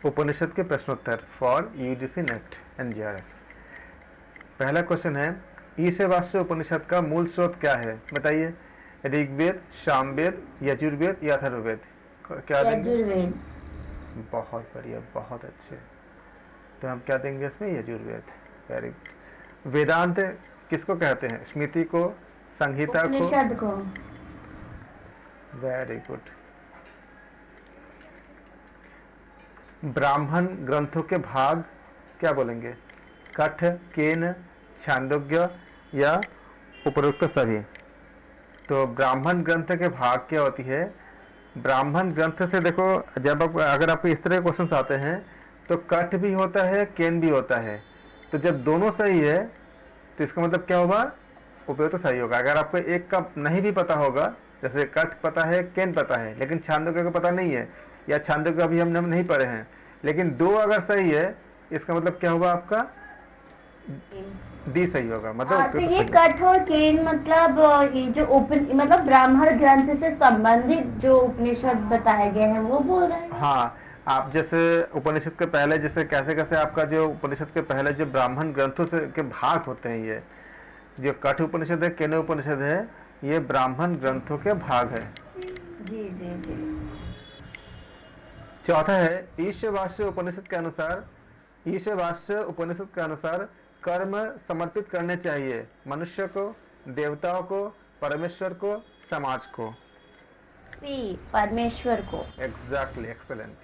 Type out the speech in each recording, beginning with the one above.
उपनिषद के प्रश्नोत्तर for UGC net एनजीआरएफ। पहला क्वेश्चन है, ईशावास्य उपनिषद का मूल स्रोत क्या है? बताइए। ऋग्वेद, सामवेद, यजुर्वेद या अथर्ववेद? क्या देंगे? यजुर्वेद। बहुत बढ़िया, बहुत अच्छे। तो हम क्या देंगे इसमें? यजुर्वेद। Very good. वेदांत किसको कहते हैं? स्मृति को, संहिता को? उपनिषद को। Very good. ब्राह्मण ग्रंथों के भाग क्या बोलेंगे? कठ, केन, छांदोग्य या उपरोक्त सभी? तो ब्राह्मण ग्रंथ के भाग क्या होती है? ब्राह्मण ग्रंथ से देखो, जब अगर आपको इस तरह के क्वेश्चन आते हैं तो कठ भी होता है, केन भी होता है। तो जब दोनों सही है तो इसका मतलब क्या होगा? उपयोग तो सही होगा। अगर आपको एक का नहीं भी पता होगा, जैसे कठ पता है, केन पता है, लेकिन छांदोग्य को पता नहीं है, या छांदोग्य अभी हमने नहीं पढ़े हैं, लेकिन दो अगर सही है, इसका मतलब क्या होगा? आपका डी सही होगा। मतलब तो ये कठ और केन मतलब ये जो मतलब ब्राह्मण ग्रंथ से संबंधित जो उपनिषद बताए गए हैं वो बोल रहे हैं। हाँ, आप जैसे उपनिषद के पहले जैसे कैसे कैसे आपका जो उपनिषद के पहले जो ब्राह्मण ग्रंथों से के भाग होते हैं, ये जो कठ उपनिषद है, केन उपनिषद है, ये ब्राह्मण ग्रंथों के भाग है। जी जी जी। चौथा है, ईशावास्य उपनिषद के अनुसार, ईशावास्य उपनिषद के अनुसार कर्म समर्पित करने चाहिए मनुष्य को, देवताओं को, परमेश्वर को, समाज को? सी, परमेश्वर को। Exactly, excellent.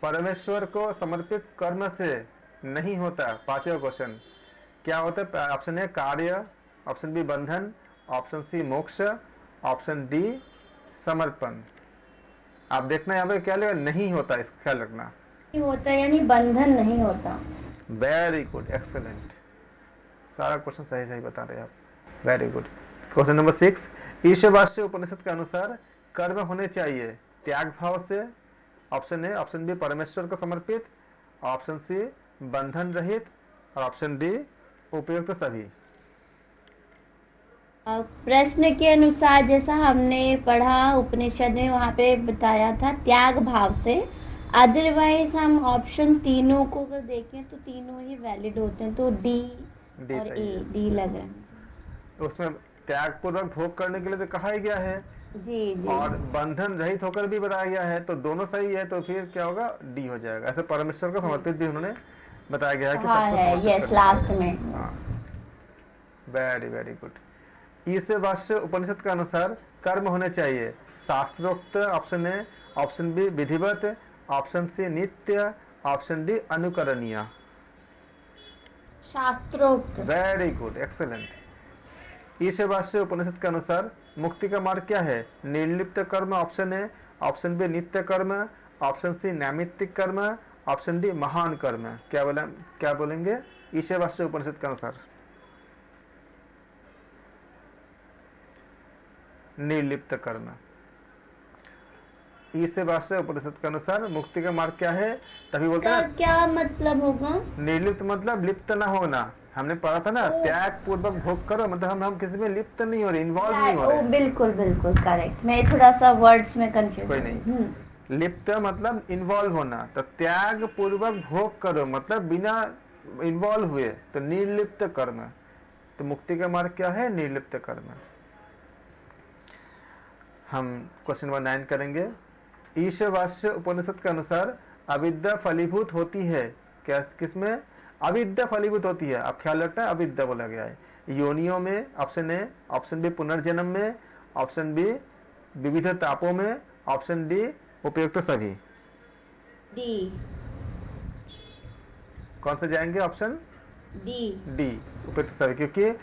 परमेश्वर को समर्पित कर्म से नहीं होता। पांचवा क्वेश्चन क्या होता है? ऑप्शन ए कार्य, ऑप्शन बी बंधन, ऑप्शन सी मोक्ष, ऑप्शन डी समर्पण। आप देखना यहाँ पे क्या लेगा? नहीं होता, इसका ख्याल रखना। नहीं होता यानी बंधन नहीं होता। Very good, excellent. सारा क्वेश्चन सही सही बता रहे हैं आप। Very good. Question number 6, Ishavasya Upanishad के अनुसार कर्म होने चाहिए त्याग भाव से। ऑप्शन ए, ऑप्शन बी परमेश्वर को समर्पित, ऑप्शन सी बंधन रहित, और ऑप्शन डी उपयुक्त सभी। प्रश्न के अनुसार जैसा हमने पढ़ा उपनिषद में, वहाँ पे बताया था त्याग भाव से। अदरवाइज हम ऑप्शन तीनों को अगर देखें तो तीनों ही वैलिड होते हैं। तो डी और ए, डी लग रहा है। तो उसमें त्याग पूर्वक भोग करने के लिए तो कहा ही गया है, जी जी। और बंधन रहित होकर भी बताया गया है, तो दोनों सही है। तो फिर क्या होगा? डी हो जाएगा। ऐसे परमेश्वर को समर्पित भी उन्होंने बताया गया है कि हाँ सबको है, समर्पित यस, करना लास्ट चाहिए। में। हाँ, very very good. Ishavasya Upanishad के अनुसार कर्म होने चाहिए शास्त्रोक्त। ऑप्शन ए, ऑप्शन बी विधिवत, ऑप्शन सी नित्य, ऑप्शन डी अनुकरणीय। शास्त्रोक्त। Very good, excellent. Ishavasya Upanishad के अनुसार मुक्ति का मार्ग क्या है? निर्लिप्त कर्म ऑप्शन ए, ऑप्शन बी नित्य कर्म, ऑप्शन सी नैमित्तिक कर्म, ऑप्शन डी महान कर्म। क्या बोलेंगे ईशावास्य उपनिषद के अनुसार? निर्लिप्त कर्म। ईशावास्य उपनिषद के अनुसार मुक्ति का मार्ग क्या है? तभी बोलते हैं ना, क्या मतलब होगा? निर्लिप्त मतलब लिप्त ना होना। हमने पढ़ा था ना, त्याग पूर्वक भोग करो, मतलब हम किसी में लिप्त नहीं हो रहे, इन्वॉल्व नहीं हो रहे। बिल्कुल बिल्कुल करेक्ट। मैं थोड़ा सा वर्ड्स में कंफ्यूज। कोई नहीं। लिप्त मतलब इन्वॉल्व होना, तो त्याग पूर्वक भोग करो मतलब बिना इन्वॉल्व हुए, तो निर्लिप्त कर्म। तो मुक्ति का मार्ग क्या है? निर्लिप्त कर्म। हम क्वेश्चन नंबर 9 करेंगे। ईशावास्य उपनिषद के अनुसार अविद्या फलीभूत होती है किसमें? अविद्या फलीभूत होती है, आप ख्याल रखना, अविद्या बोला गया है। योनियों में, ऑप्शन ए, ऑप्शन बी पुनर्जन्म में, ऑप्शन बी विविध तापों में, ऑप्शन डी उपयुक्त सभी। डी। कौन से जाएंगे? ऑप्शन डी उपयुक्त सभी, क्योंकि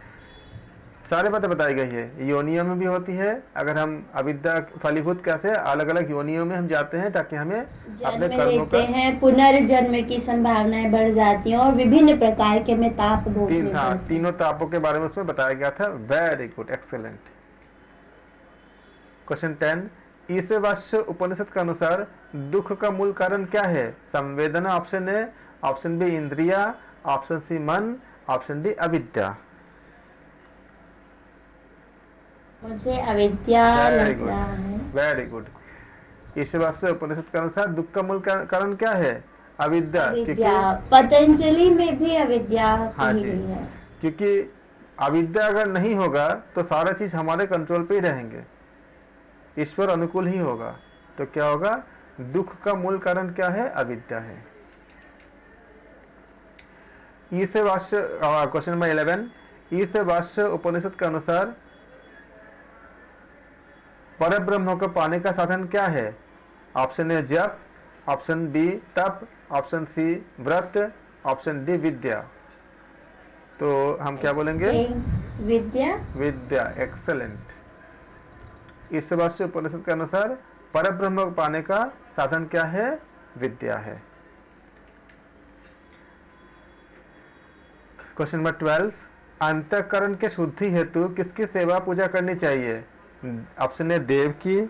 सारे बातें बताई गई है। योनियों में भी होती है। अगर हम अविद्या फलीभूत कैसे अलग अलग योनियों में हम जाते हैं ताकि हमें अपने कर्मों का हैं, पुनर्जन्म की संभावनाएं बढ़ जाती हैं और विभिन्न प्रकार के में ताप तीनों तापों के बारे में उसमें बताया गया था। Very good, excellent. Question 10, Ishavasya Upanishad के अनुसार दुख का मूल कारण क्या है? संवेदना ऑप्शन ए, ऑप्शन बी इंद्रिया, ऑप्शन सी मन, ऑप्शन डी अविद्या। मुझे अविद्या लग रहा है। Very good. ईशावास्य उपनिषद के अनुसार दुख का मूल कारण क्या है? अविद्या। अविद्या। पतंजलि में भी अविद्या हाँ कही जी, गई है। क्योंकि अविद्या अगर नहीं होगा तो सारा चीज हमारे कंट्रोल पे ही रहेंगे, ईश्वर अनुकूल ही होगा। तो क्या होगा? दुख का मूल कारण क्या है? अविद्या है। ईशावास्य क्वेश्चन नंबर 11, ईशावास्य उपनिषद के अनुसार पर ब्रह्म को पाने का साधन क्या है? ऑप्शन ए जप, ऑप्शन बी तप, ऑप्शन सी व्रत, ऑप्शन डी विद्या। तो हम क्या बोलेंगे? विद्या। विद्या, एक्सेलेंट। ईशावास्य उपनिषद के अनुसार पर ब्रह्म को पाने का साधन क्या है? विद्या है। क्वेश्चन नंबर 12, अंतःकरण के शुद्धि हेतु किसकी सेवा पूजा करनी चाहिए? ऑप्शन ए देव की,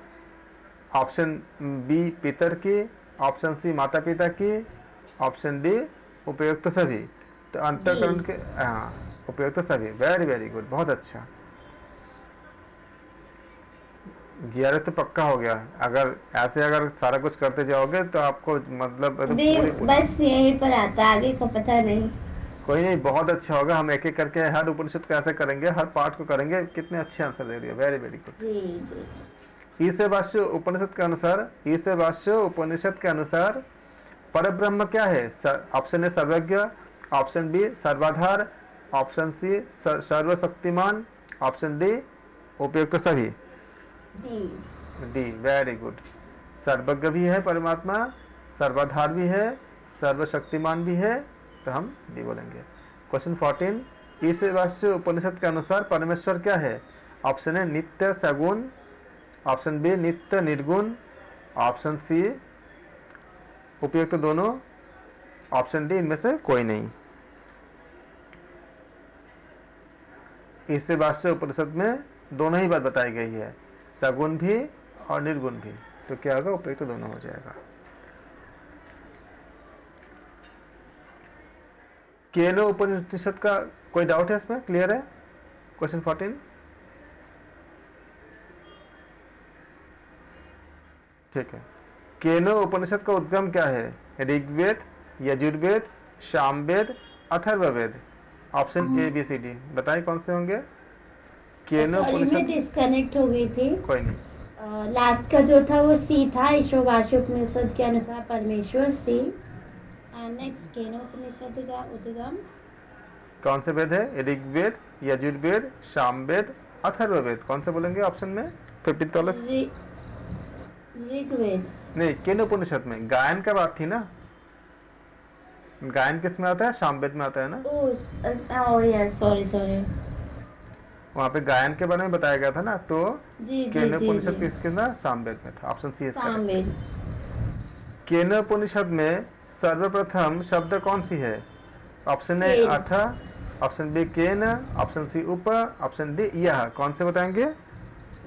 ऑप्शन बी पितर की, ऑप्शन सी माता पिता की, ऑप्शन डी उपयुक्त सभी। तो अंतःकरण के उपयुक्त सभी। वेरी वेरी गुड, बहुत अच्छा। जियारत तो पक्का हो गया। अगर सारा कुछ करते जाओगे तो आपको मतलब बस यहीं पर आता, आगे का पता नहीं। कोई नहीं, बहुत अच्छा होगा। हम एक एक करके हर उपनिषद को ऐसे करेंगे, हर पार्ट को करेंगे। कितने अच्छे आंसर दे रही है, very very good. Ishavasya Upanishad के अनुसार परब्रह्म क्या है? ऑप्शन ए सर्वज्ञ, ऑप्शन बी सर्वाधार, ऑप्शन सी सर्वशक्तिमान, ऑप्शन डी उपयुक्त सभी। D, very good. सर्वज्ञ भी है परमात्मा, सर्वाधार भी है, सर्वशक्तिमान भी है, तो हम डी बोलेंगे। क्वेश्चन 14, ईशावास्य उपनिषद के अनुसार परमेश्वर क्या है? ऑप्शन ए नित्य सगुण, ऑप्शन बी नित्य निर्गुण, ऑप्शन सी उपयुक्त दोनों, ऑप्शन डी इनमें से कोई नहीं। ईशावास्य उपनिषद में दोनों ही बात बताई गई है, सगुण भी और निर्गुण भी। तो क्या होगा? उपयुक्त दोनों हो जाएगा। केनो उपनिषद का कोई डाउट है इसमें? क्लियर है? क्वेश्चन 14, ठीक है। केनो उपनिषद का उद्गम क्या है? Rigveda, Yajurveda, Samaveda, Atharvaveda. Option A B C D बताएं कौन से होंगे? केनो उपनिषद डिस्कनेक्ट हो गई थी, कोई नहीं। लास्ट का जो था वो सी था। ईशावास्य उपनिषद के अनुसार परमेश्वर सी। नेक्स्ट केनो उपनिषद का उद्गम कौन से वेद है? ऋग्वेद, यजुर्वेद, सामवेद, अथर्ववेद। कौन से बोलेंगे ऑप्शन में? 15 ऋग्वेद नहीं, केनो उपनिषद में गायन का बात थी ना। गायन किस में आता है? सामवेद में आता है ना। सॉरी वहाँ पे गायन के बारे में बताया गया था ना। तो केनो उपनिषद किसके ना? सामवेद में था। ऑप्शन सी है। केनो उपनिषद में सर्वप्रथम शब्द कौन सी है? ऑप्शन ए अथ, option B Kena, option C उप, ऑप्शन डी यह। कौन से बताएंगे?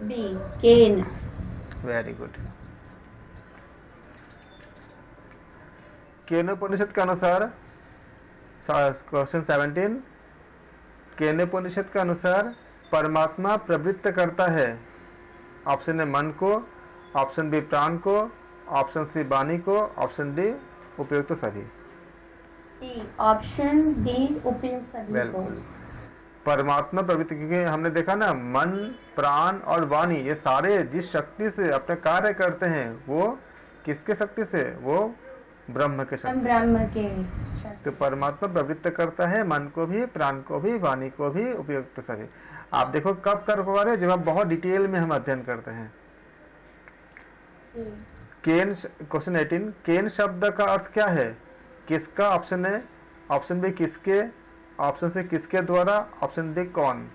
B Kena. Very good. Kenopanishad के अनुसार क्वेश्चन 17, केनोपनिषद के अनुसार परमात्मा प्रवृत्त करता है। ऑप्शन ए मन को, ऑप्शन बी प्राण को, ऑप्शन सी वाणी को, ऑप्शन डी उपयुक्त सभी। ऑप्शन डी उपयुक्त सभी को। परमात्मा प्रवृत्ति, क्योंकि हमने देखा ना मन, प्राण और वाणी ये सारे जिस शक्ति से अपने कार्य करते हैं वो किसके शक्ति से? वो ब्रह्म के शक्ति। ब्रह्म के। तो परमात्मा प्रवृत्त करता है मन को भी, प्राण को भी, वाणी को भी, उपयुक्त सभी। आप देखो कब कर पा रहे, जब आप बहुत डिटेल में हम अध्ययन करते हैं। केन, क्वेश्चन 18, केन शब्द का अर्थ क्या है? किसका? ऑप्शन है, ऑप्शन बी किसके, ऑप्शन सी किसके द्वारा, ऑप्शन डी कौन।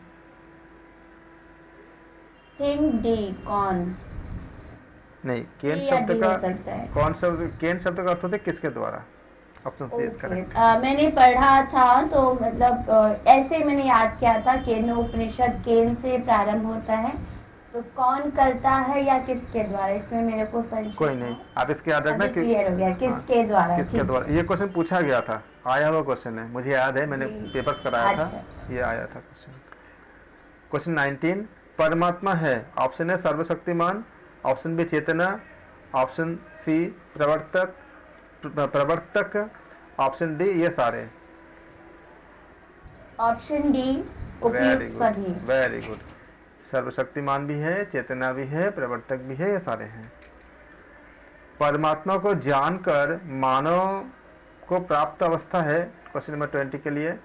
डी कौन नहीं, केन शब्द का कौन शब्द, केन शब्द का अर्थ होता है किसके द्वारा। Option C is correct. मैंने पढ़ा था तो मतलब ऐसे मैंने याद किया था। केनो उपनिषद केन से प्रारंभ होता है, तो कौन करता है या किसके द्वारा, इसमें मेरे को संशय। कोई नहीं, आप इसके याद रखना कि क्लियर हो गया किसके द्वारा। किसके द्वारा, ये क्वेश्चन पूछा गया था, आया हुआ क्वेश्चन है, मुझे याद है, मैंने पेपर्स कराया था, ये आया था क्वेश्चन। क्वेश्चन 19, परमात्मा है। ऑप्शन है सर्वशक्तिमान, ऑप्शन बी चेतना, ऑप्शन सी प्रवर्तक, ऑप्शन डी ये सारे। ऑप्शन डी वेरी उपयुक्त गुड, सभी। Very good. सर्वशक्तिमान भी है, चेतना भी है, प्रवर्तक भी है, ये सारे हैं। परमात्मा को जानकर मानव को प्राप्त अवस्था है, क्वेश्चन नंबर 20 के लिए,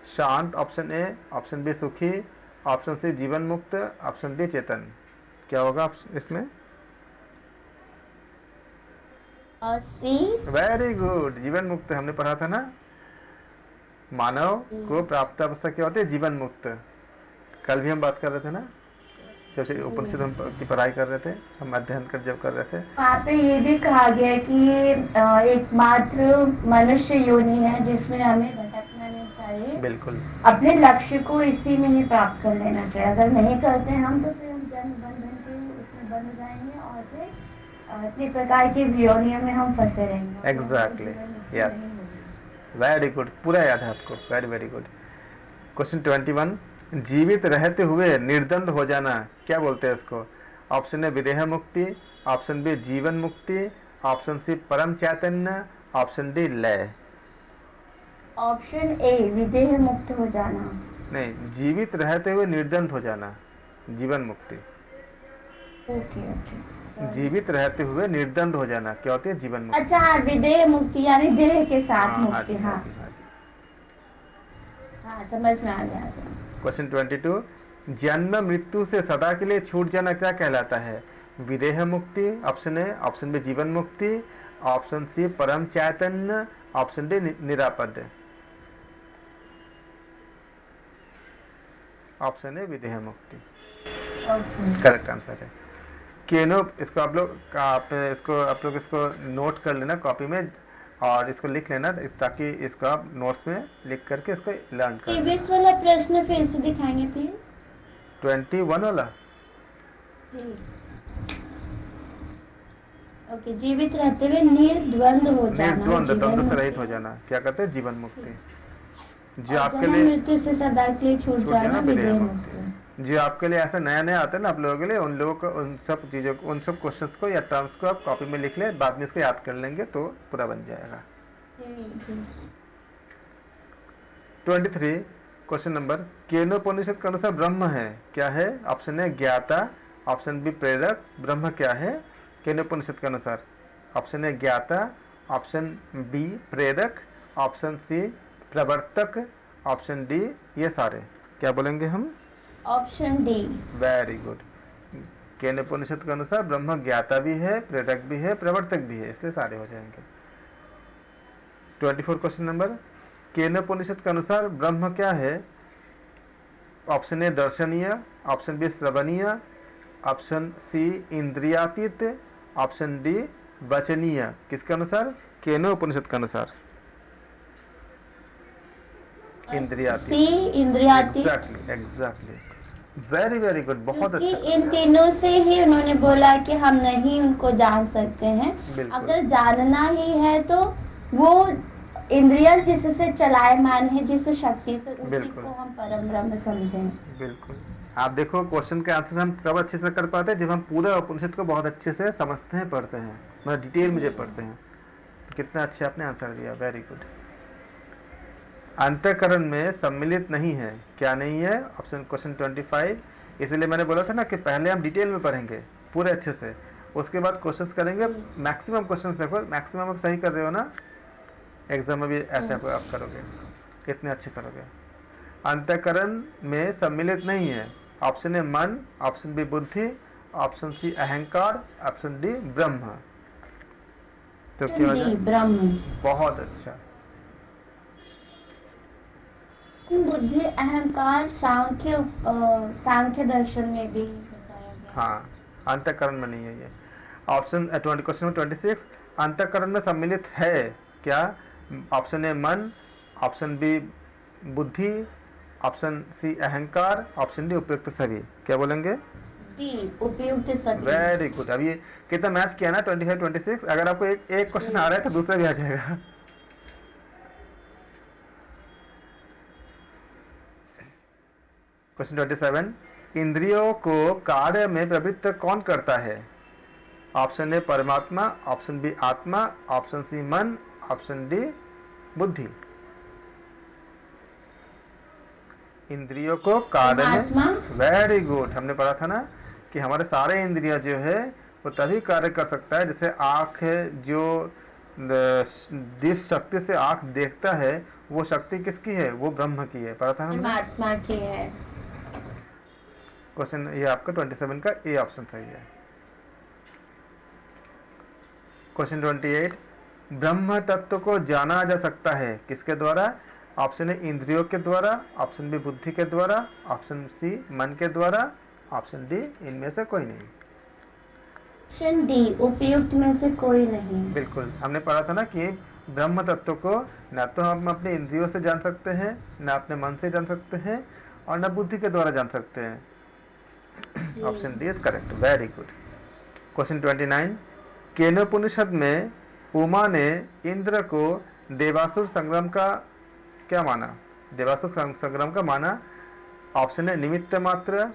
शांत ऑप्शन ए, ऑप्शन बी सुखी, ऑप्शन सी जीवन मुक्त, ऑप्शन डी चेतन। क्या होगा इसमें? सी। वेरी गुड, जीवन मुक्त हमने पढ़ा था ना। मानव को प्राप्त अवस्था क्या होती है? जीवन मुक्त। कल भी हम बात कर रहे थे ना, जब से उपनिषद हम की पढ़ाई कर रहे थे, हम अध्ययन जब कर रहे थे, वहाँ पे ये भी कहा गया है कि ये एकमात्र मनुष्य योनि है जिसमें हमें भटकना नहीं चाहिए। बिल्कुल अपने लक्ष्य को इसी में ही प्राप्त कर लेना चाहिए। अगर नहीं करते हम तो फिर हम जन्म बंधन के उसमें बंध जाएंगे और फिर इतनी प्रकार की योनियों में हम फंसे रहेंगे। एग्जैक्टली, यस, वेरी गुड, पूरा याद है आपको, वेरी वेरी गुड। क्वेश्चन 21, जीवित रहते हुए निर्द्वंद हो जाना क्या बोलते हैं इसको? ऑप्शन ए विदेह मुक्ति, ऑप्शन बी जीवन मुक्ति, ऑप्शन सी परम चैतन्य, ऑप्शन डी लय। ऑप्शन ए विदेह मुक्त हो जाना। नहीं, जीवित रहते हुए निर्द्वंद हो जाना, जीवन मुक्ति। Okay okay. जीवित रहते हुए निर्द्वंद हो जाना क्या होती है? जीवन मुक्ति। अच्छा हाँ, विदेह मुक्ति यानी देह के साथ मुक्ति। हाँ हाँ, समझ में आ गया। क्वेश्चन 22, जन्म मृत्यु से सदा के लिए छूट जाना क्या कहलाता है? विदेह मुक्ति, ऑप्शन ए, ऑप्शन बी जीवन मुक्ति, ऑप्शन सी परम चैतन्य, ऑप्शन डी निरापद। ऑप्शन ए विदेह मुक्ति करेक्ट आंसर है। केनो, इसको आप लोग इसको नोट कर लेना कॉपी में और इसको लिख लेना, ताकि इसको आप नोट्स में लिख करके इसको लर्न कर। प्रीवियस वाला प्रश्न फिर से दिखाएंगे प्लीज। 21 वाला जी ओके। जीवित रहते हुए निर्द्वंद हो जाना, निर्द्वंद, द्वंद्व से रहित हो जाना क्या कहते हैं? जीवन मुक्ति। जो आपके लिए मृत्यु से सदा के लिए छूट जाना विदेह मुक्ति। जो आपके लिए ऐसा नया नया आता है ना आप लोगों के लिए, उन लोगों को उन सब चीजों को, उन सब क्वेश्चंस को या टर्म्स को आप कॉपी में लिख लें, बाद में इसको याद कर लेंगे तो पूरा बन जाएगा। 23 क्वेश्चन नंबर, केनोपनिषद के अनुसार ब्रह्म है क्या है? ऑप्शन ए ज्ञाता, ऑप्शन बी प्रेरक। ब्रह्म क्या है केनोपनिषद के अनुसार? ऑप्शन ए ज्ञाता, ऑप्शन बी प्रेरक, ऑप्शन सी प्रवर्तक, ऑप्शन डी ये सारे। क्या बोलेंगे हम? Option D. Very good. Kenopanishad के अनुसार ब्रह्म ज्ञाता भी है, प्रेरक भी है, प्रवर्तक भी है, इसलिए सारे हो जाएंगे। 24 क्वेश्चन नंबर, केनोपनिषद के अनुसार ब्रह्म क्या है? ऑप्शन ए दर्शनीय, ऑप्शन बी श्रवणीय, ऑप्शन सी इंद्रियातीत, ऑप्शन डी वचनीय। किसके अनुसार? केनोपनिषद के अनुसार इंद्रियातीत। सी इंद्रियातीत। एग्जैक्टली, वेरी वेरी गुड, बहुत अच्छा। इन तीनों से ही उन्होंने बोला कि हम नहीं उनको जान सकते हैं। अगर जानना ही है तो वो इंद्रिय जिससे चलायमान है, जिस शक्ति से, उसी को हम परम ब्रह्म समझें। बिल्कुल। आप देखो क्वेश्चन के आंसर हम कब अच्छे से कर पाते हैं? जब हम पूरा उपनिषद को बहुत अच्छे से समझते हैं, पढ़ते हैं, मतलब डिटेल में जब पढ़ते हैं। कितना अच्छा आपने आंसर दिया, वेरी गुड। अंतःकरण में सम्मिलित नहीं है क्या नहीं है? Option question 25। इसलिए मैंने बोला था ना कि पहले हम डिटेल में पढ़ेंगे पूरे अच्छे से, उसके बाद क्वेश्चंस करेंगे। मैक्सिमम क्वेश्चंस देखो, मैक्सिमम आप सही कर रहे हो ना, एग्जाम में भी ऐसे आप करोगे, कितने अच्छे करोगे। अंतःकरण में सम्मिलित नहीं है, ऑप्शन ए मन, ऑप्शन बी बुद्धि, ऑप्शन सी अहंकार, ऑप्शन डी ब्रह्म। तो क्या हो जाए? ब्रह्म। बहुत अच्छा। बुद्धि अहंकार सांख्य दर्शन में भी बताया गया। हाँ, अंतःकरण में नहीं है ये। ऑप्शन क्वेश्चन 26, अंतःकरण में सम्मिलित है क्या? ऑप्शन ए मन, ऑप्शन बी बुद्धि, ऑप्शन सी अहंकार, ऑप्शन डी उपयुक्त सभी। क्या बोलेंगे? डी उपयुक्त सभी। Very good. अब ये कितना मैच किया ना, 25 26। अगर आपको एक क्वेश्चन आ रहा है तो दूसरा भी आ जाएगा। क्वेश्चन 27, इंद्रियों को कार्य में प्रवृत्त कौन करता है? ऑप्शन ए परमात्मा, ऑप्शन बी आत्मा, ऑप्शन सी मन, ऑप्शन डी बुद्धि। इंद्रियों को कार्य परमात्मा। में, वेरी गुड। हमने पढ़ा था ना कि हमारे सारे इंद्रिया जो है वो तभी कार्य कर सकता है, जैसे आँख है, जो जिस शक्ति से आँख देखता है वो शक्ति किसकी है? वो ब्रह्म की है। पढ़ा था हमने। परमात्मा की है। क्वेश्चन ये आपका 27 का ए ऑप्शन सही है। क्वेश्चन 28, ब्रह्म तत्व को जाना जा सकता है किसके द्वारा? ऑप्शन ए इंद्रियों के द्वारा, ऑप्शन बी बुद्धि के द्वारा, ऑप्शन सी मन के द्वारा, ऑप्शन डी इनमें से कोई नहीं। ऑप्शन डी उपयुक्त में से कोई नहीं। बिल्कुल, हमने पढ़ा था ना कि ब्रह्म तत्व को न तो हम अपने इंद्रियों से जान सकते हैं, न अपने मन से जान सकते हैं, और न बुद्धि के द्वारा जान सकते हैं। Option D is correct, very good. Question 29, Kenopanishad में उमा ने इंद्र को देवासुर संग्राम का क्या माना? देवासुर संग्राम का माना ऑप्शन ए निमित्त मात्र,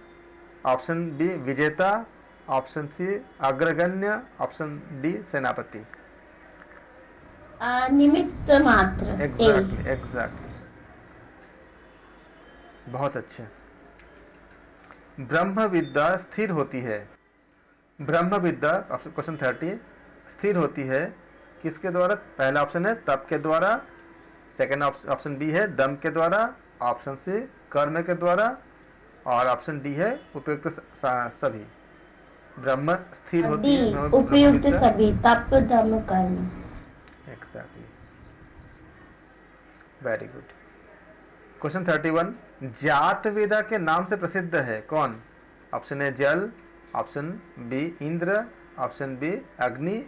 ऑप्शन बी विजेता, ऑप्शन सी अग्रगण्य, ऑप्शन डी सेनापति। निमित्त मात्र। एग्जैक्टली, एग्जैक्टली, बहुत अच्छे। ब्रह्म विद्या स्थिर होती है, ब्रह्म विद्या क्वेश्चन 30 स्थिर होती है किसके द्वारा? पहला ऑप्शन है तप के द्वारा, सेकंड ऑप्शन बी है दम के द्वारा, ऑप्शन सी कर्म के द्वारा, और ऑप्शन डी है उपयुक्त सभी। ब्रह्म स्थिर होती है, उपयुक्त सभी, तप दम कर्म। Exactly, very good. क्वेश्चन 31, जात वेदा के नाम से प्रसिद्ध है कौन? ऑप्शन ए जल, option B Indra, option B Agni,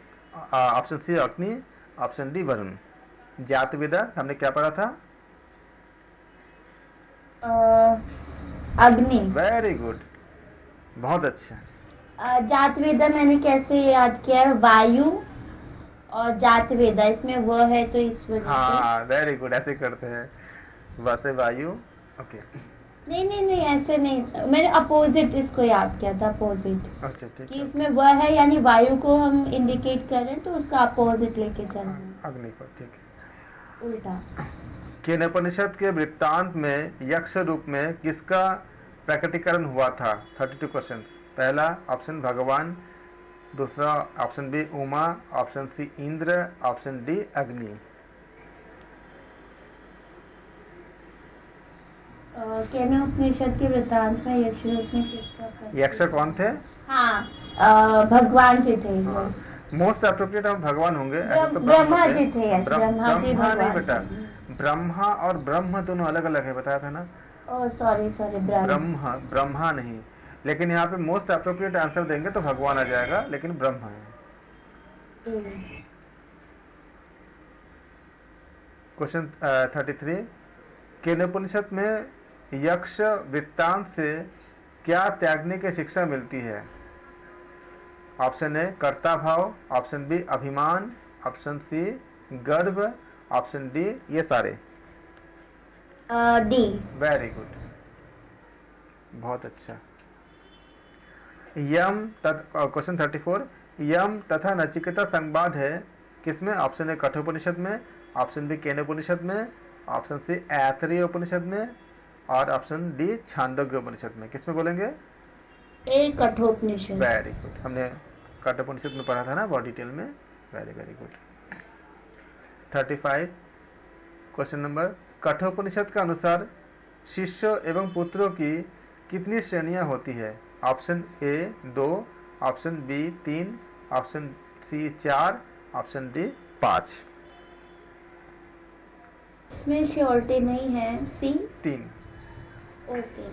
option C Agni, option D Varun. जात वेदा हमने क्या पढ़ा था? अग्नि। वेरी गुड, बहुत अच्छा। जात वेदा मैंने कैसे याद किया है? वायु और जात वेदा, इसमें वह है तो इस वजह से। हाँ, वेरी गुड, ऐसे करते हैं, वैसे वायु। ओके, नहीं ऐसे नहीं, मैंने अपोजिट इसको याद किया था, अपोजिट। अच्छा ठीक कि है, इसमें वह है यानी वायु को हम इंडिकेट कर रहे हैं तो उसका अपोजिट लेके चलना है, अग्नि को, ठीक है। उल्टा। केनोपनिषद के वृत्तांत में यक्ष रूप में किसका प्रकटीकरण हुआ था? 32 क्वेश्चंस। पहला ऑप्शन भगवान, दूसरा option B Uma, option C Indra, option D Agni. Kenopanishad के वृत्तांत में यक्ष रूप में किसका? यक्ष कौन थे? हाँ, भगवान जी थे। मोस्ट अप्रोप्रिएट हम भगवान होंगे, ऐसे तो ब्रह्मा जी थे। यस, ब्रह्मा जी ब्रह्मा नहीं भगवान बेटा, थे। ब्रह्मा और ब्रह्म दोनों अलग अलग है, बताया था ना। ओह सॉरी ब्रह्मा, ब्रह्मा नहीं, लेकिन यहाँ पे मोस्ट अप्रोप्रिएट आंसर देंगे तो भगवान आ जाएगा, लेकिन ब्रह्मा है। क्वेश्चन 33, केनोपनिषद में यक्ष वृत्तांत से क्या त्यागने की शिक्षा मिलती है? ऑप्शन ए कर्ता भाव, ऑप्शन बी अभिमान, ऑप्शन सी गर्व, ऑप्शन डी ये सारे। डी। वेरी गुड, बहुत अच्छा। यम क्वेश्चन 34, यम तथा नचिकेता संवाद है किसमें? ऑप्शन ए कठोपनिषद में, ऑप्शन बी केनोपनिषद में, ऑप्शन सी ऐतरेय उपनिषद में, और ऑप्शन डी छांदोग्य उपनिषद में। किसमें बोलेंगे? ए कठोपनिषद। वेरी गुड, हमने कठोपनिषद में पढ़ा था ना बहुत डिटेल में। Very very good. 35 question number, Kathopanishad के अनुसार शिष्यों एवं पुत्रों की कितनी श्रेणियां होती है? Option A 2, option B 3, option C 4, option D 5। इसमें श्योरिटी नहीं है। सी 3। ओके,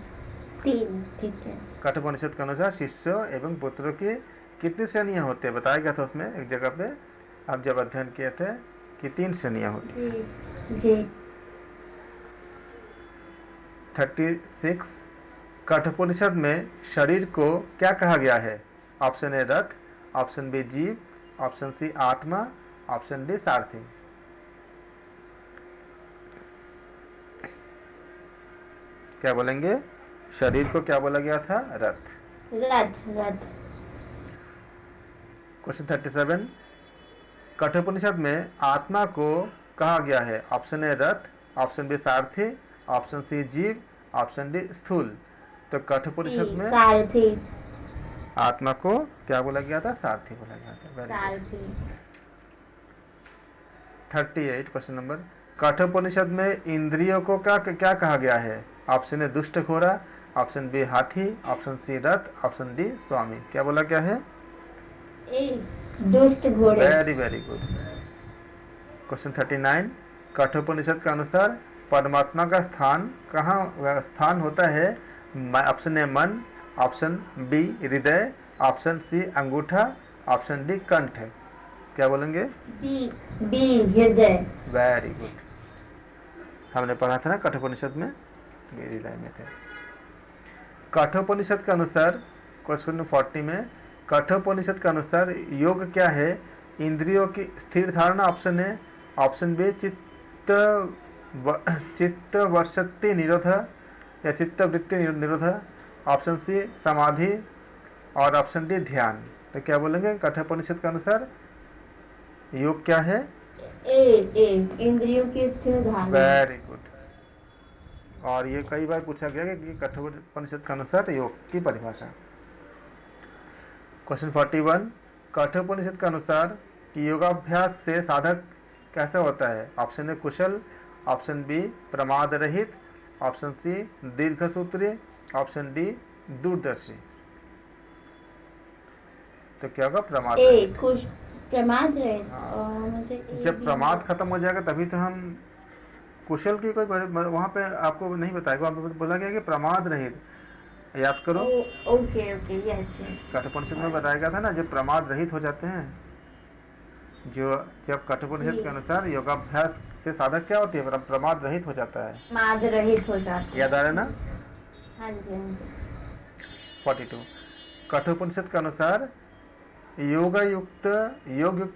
3 ठीक है। कठोपनिषद के अनुसार शिष्यों एवं पुत्रों की कितनी श्रेणियां होती है? बताया गया था उसमें एक जगह पे, आप जब अध्ययन किए थे, कि 3 श्रेणियां होती है। जी। 36 कठोपनिषद में शरीर को क्या कहा गया है? ऑप्शन ए रथ, ऑप्शन बी जीव, ऑप्शन सी आत्मा, ऑप्शन डी सारथी। क्या बोलेंगे? शरीर को क्या बोला गया था? रथ। रथ। क्वेश्चन 37, कठोपनिषद में आत्मा को कहा गया है? ऑप्शन ए रथ, ऑप्शन बी सारथी, ऑप्शन सी जीव, ऑप्शन डी स्थूल। तो कठोपनिषद में सारथी। आत्मा को क्या बोला गया था? सारथी बोला गया था। Very good. सारथी। 38 क्वेश्चन नंबर, कठोपनिषद में इंद्रियों को क्या क्या कहा गया है? ऑप्शन ए दुष्ट घोड़ा, ऑप्शन बी हाथी, ऑप्शन सी रथ, ऑप्शन डी स्वामी। क्या बोला क्या है? ए दुष्ट घोड़े। Very very good. Question 39, Kathopanishad के अनुसार परमात्मा का स्थान कहाँ स्थान होता है? ऑप्शन ए मन, ऑप्शन बी हृदय, ऑप्शन सी अंगूठा, ऑप्शन डी कंठ। क्या बोलेंगे? बी हृदय। Very good. हमने पढ़ा था ना कठोपनिषद में, मेरी लाइन में थे। कठोपनिषद के अनुसार क्वेश्चन 40 में, कठोपनिषद के अनुसार योग क्या है? इंद्रियों की स्थिर धारणा ऑप्शन है, ऑप्शन बी चित्त वर्षति निरोध या चित्त वृत्ति निरोध, ऑप्शन सी समाधि और ऑप्शन डी ध्यान। तो क्या बोलेंगे कठोपनिषद के अनुसार योग क्या है? ए इंद्रियों की स्थिर धारणा। Very good. और ये कई बार पूछा गया कि कठोपनिषद के अनुसार योग की परिभाषा। क्वेश्चन 41, कठोपनिषद के अनुसार योगाभ्यास से साधक कैसा होता है? ऑप्शन ए कुशल, ऑप्शन बी प्रमाद रहित, ऑप्शन सी दीर्घ सूत्री, ऑप्शन डी दूरदर्शी। तो क्या होगा? प्रमाद रहित। प्रमाद रहित। मुझे जब प्रमाद खत्म हो जाएगा तभी तो हम कुशल की कोई वहां पे आपको नहीं बताएगा, वहां पे बोला गया कि प्रमाद रहित। याद करो। Okay yes. कठोपनिषद में बताया गया था ना, जब प्रमाद रहित हो जाते हैं, जब कठोपनिषद के अनुसार योगाभ्यास से साधक क्या होती है? प्रमाद रहित हो जाता है, प्रमाद रहित हो जाता है। याद आ रहा है ना? हाँ जी। 42, कठोपनिषद के अनुसार योग युक्त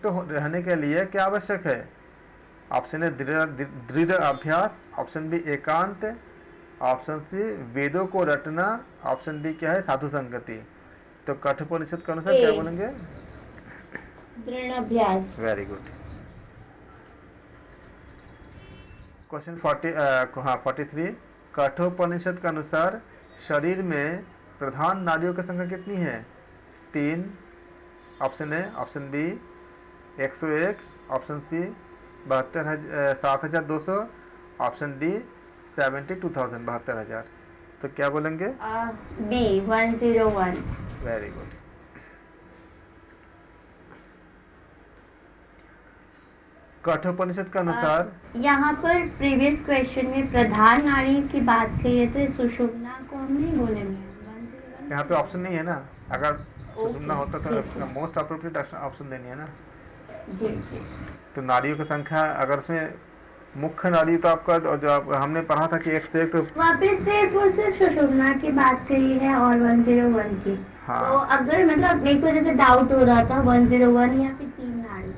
रहने के लिए क्या आवश्यक है? ऑप्शन ए दृढ़ अभ्यास, ऑप्शन बी एकांत, ऑप्शन सी वेदों को रटना, ऑप्शन डी क्या है? साधु संगति। तो कठोपनिषद के अनुसार क्या बोलेंगे? दृढ़ अभ्यास। Very good. क्वेश्चन 43, कठोपनिषद के अनुसार शरीर में प्रधान नाड़ियों की संख्या कितनी है? 3, option A, option B 101, option C 7200, option D 72,000 72,000। तो क्या बोलेंगे? बी 101। Very good. कठोपनिषद के अनुसार यहाँ पर प्रीवियस क्वेश्चन में प्रधान नाड़ी की बात कही है, तो सुषुम्ना को हम नहीं बोलेंगे। यहाँ पे ऑप्शन नहीं है ना, अगर सुषुम्ना होता तो मोस्ट अप्रोप्रिएट ऑप्शन देनी है ना। जी। तो नाड़ियों की संख्या अगर उसमें मुख्य नाड़ी तो आपका जो हमने पढ़ा था कि 1 से 1, तो वहाँ पे सिर्फ सुषुम्ना की बात कही है और 101 की। हाँ। तो अगर मतलब मेरे को जैसे डाउट हो रहा था 101 या फिर 3 नाड़ी।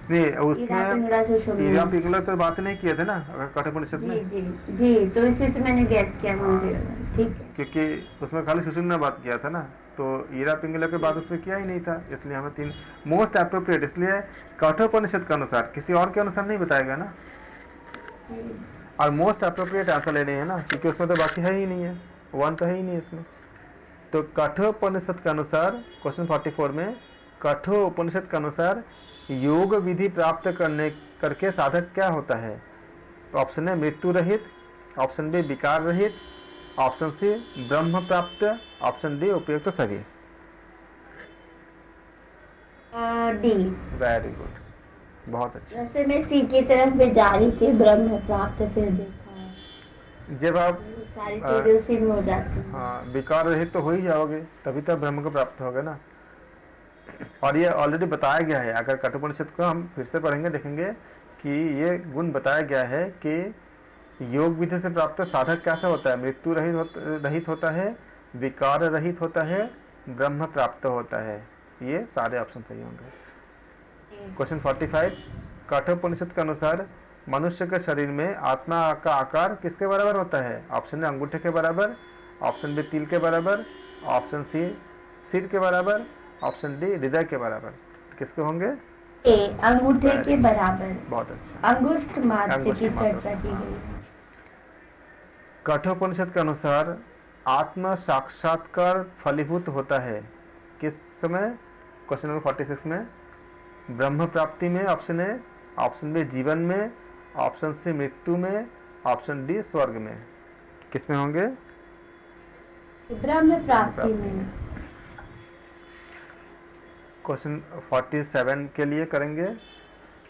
नहीं, उसमें ईरा पिंगला तो बात नहीं किए थे ना कठोपनिषद में। जी, तो इसी से मैंने गैस किया 101। ठीक है, क्योंकि उसमें खाली सुषुम्ना बात किया था ना, तो ईरा पिंगला के बाद उसमें किया ही नहीं था, इसलिए हमें 3 मोस्ट अप्रोप्रिएट, इसलिए कठोपनिषद के अनुसार, किसी और के अनुसार नहीं बताएगा ना। और मोस्ट अप्रोप्रिएट आंसर लेने हैं ना, क्योंकि उसमें तो बाकी है ही नहीं है, 1 तो है ही नहीं इसमें। तो कठोपनिषद के अनुसार क्वेश्चन 44 में कठोपनिषद के अनुसार योग विधि प्राप्त करके साधक क्या होता है? तो ऑप्शन है मृत्यु रहित, ऑप्शन बी विकार रहित, ऑप्शन सी ब्रह्म प्राप्त, ऑप्शन डी उपयुक्त सभी। डी। वेरी गुड, बहुत अच्छा। वैसे मैं सी की तरफ में जा रही थी, ब्रह्म प्राप्त, फिर देखा जब आप सारी चीजें उसी में हो जाती हैं। हाँ, विकार रहित तो हो ही जाओगे, तभी तो ब्रह्म को प्राप्त होगा ना। और ये ऑलरेडी बताया गया है, अगर कठोपनिषद को हम फिर से पढ़ेंगे देखेंगे कि ये गुण बताया गया है कि योग विधि से प्राप्त साधक कैसा होता है? मृत्यु रहित होता है, विकार रहित होता है, ब्रह्म प्राप्त होता है। ये सारे ऑप्शन सही होंगे। क्वेश्चन 45, कठोपनिषद के अनुसार मनुष्य के शरीर में आत्मा का आकार किसके बराबर होता है? ऑप्शन ए अंगूठे के बराबर, ऑप्शन बी तिल के बराबर, ऑप्शन सी सिर के बराबर, ऑप्शन डी हृदय के बराबर। किसके होंगे? ए अंगूठे के बराबर, बहुत अच्छा। अंगुष्ठ मात्र अंगुष्ठ की मात्र, चर्चा की हाँ। गई है। कठोपनिषद के अनुसार आत्म साक्षात्कार फलीभूत होता है किस समय? क्वेश्चन नंबर 46 में ब्रह्म प्राप्ति में ऑप्शन ए, ऑप्शन बी जीवन में, ऑप्शन सी मृत्यु में, ऑप्शन डी स्वर्ग में। किस में होंगे? ब्रह्म प्राप्ति में। क्वेश्चन 47 के लिए करेंगे।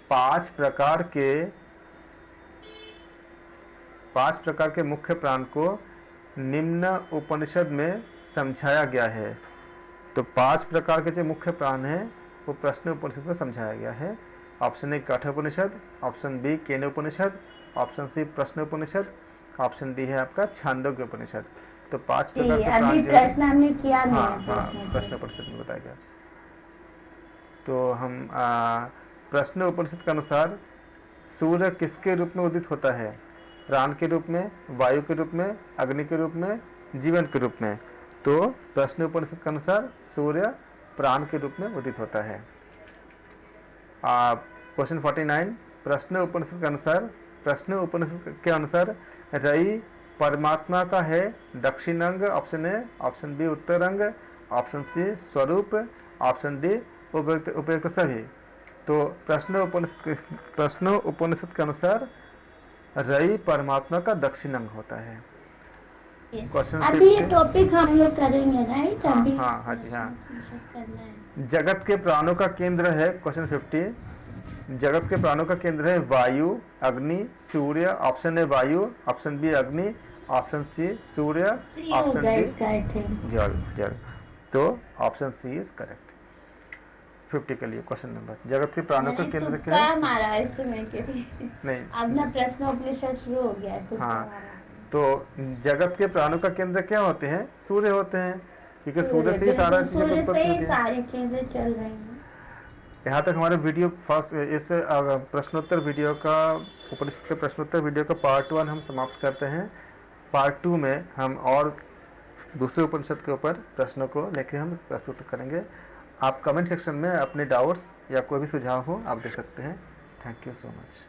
पांच प्रकार के मुख्य प्राण को निम्न उपनिषद में समझाया गया है। तो 5 प्रकार के जो मुख्य प्राण हैं वो प्रश्न उपनिषद में समझाया गया है। Option A Kathopanishad, option B Kena Upanishad, option C Prashna Upanishad, option D है आपका छांदोग्य उपनिषद। तो 5 प्रकार के प्राण अभी जो प्रश्न हमने किया नहीं हाँ, है प्रश्न उपनिषद में बताया गया। तो हम प्रश्न उपनिषद के अनुसार सूर्य किसके रूप में उदित होता है? प्राण के रूप में, वायु के रूप में, अग्नि के रूप में, जीवन के रूप में। तो प्रश्न उपनिषद के अनुसार सूर्य प्राण के रूप में उदित होता है। क्वेश्चन 49 प्रश्न उपनिषद के अनुसार रई परमात्मा का है दक्षिण अंग, ऑप्शन ए, ऑप्शन बी उत्तर अंग, ऑप्शन सी स्वरूप, ऑप्शन डी उपयुक्त सभी। तो प्रश्न उपनिषद के अनुसार रई परमात्मा का दक्षिण अंग होता है। क्वेश्चन अभी ये टॉपिक हम लोग करेंगे राइट? अभी हाँ जी हाँ। करना है। जगत के प्राणों का केंद्र है क्वेश्चन 50। जगत के प्राणों का केंद्र है वायु, अग्नि, सूर्य। ऑप्शन ए वायु, ऑप्शन बी अग्नि, ऑप्शन सी सूर्य, ऑप्शन डी जल। तो ऑप्शन सी इज करेक्ट 50 के लिए क्वेश्चन नंबर। जगत के प्राणों का केंद्र क्या है? हमारा इसमें नहीं, अब ना प्रश्न उपनिषद शुरू हो गया है। हाँ, तो जगत के प्राणों का केंद्र क्या होते हैं? सूर्य होते हैं, क्योंकि सूर्य से ही सारा चीजें उत्पत्ति होती है। सारी चीजें चल रही हैं। यहाँ तक हमारे वीडियो फर्स्ट इस प्रश्नोत्तर वीडियो का, उपनिषद के प्रश्नोत्तर वीडियो का पार्ट 1 हम समाप्त करते हैं। पार्ट 2 में हम और दूसरे उपनिषद के ऊपर प्रश्नों को लेकर हम प्रस्तुत करेंगे। आप कमेंट सेक्शन में अपने डाउट्स या कोई भी सुझाव हो आप दे सकते हैं। Thank you so much.